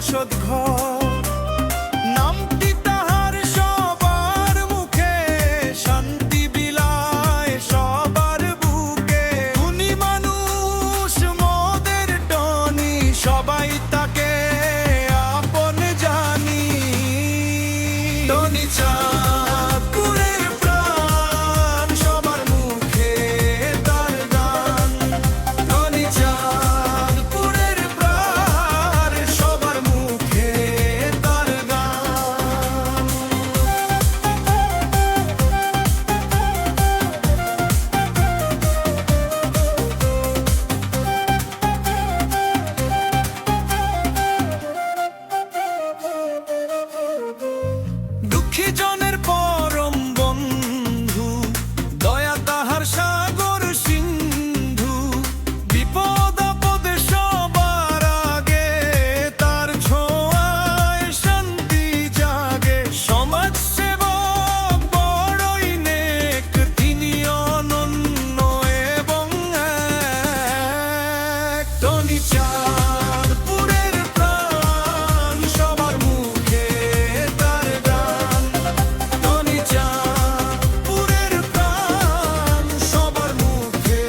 বসত ঘর। নামটি তাহার সবার মুখে, শান্তি বিলায় সবার বুকে। উনি মানুষ মোদের টনি, সবাই তাকে আপন জানি। টনি চাঁদপুরের প্রাণ, সবার মুখে তার গান। টনি চাঁদপুরের প্রাণ, সবার মুখে তার গান। দুঃখী জনের পরম বন্ধু, দয়া তাহার সাগর সিন্ধু। বিপদ আপদে সবার আগে, তার ছোঁয়ায় শান্তি জাগে। সমাজ সেবক বড়ই নেক, তিনি অনন্য এবং এক। টনি চাঁদপুরের প্রাণ, সবার মুখে তার গান। টনি চাঁদপুরের প্রাণ, সবার মুখে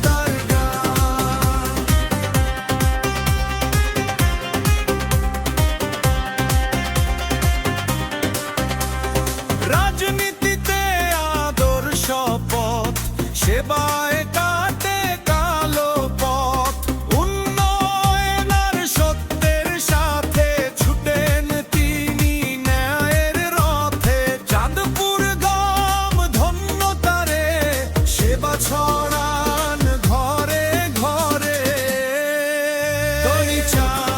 তার গান। রাজনীতিতে আদর্শ পথ, সেবায় কাটে কালো পথ। উন্নয়ন আর সত্যের সাথে ছুটেন তিনি ন্যায়ের রথে। চাঁদপুর গ্রাম ধন্য তারে, সেবা ছড়ান ঘরে ঘরে। টনি চাঁদ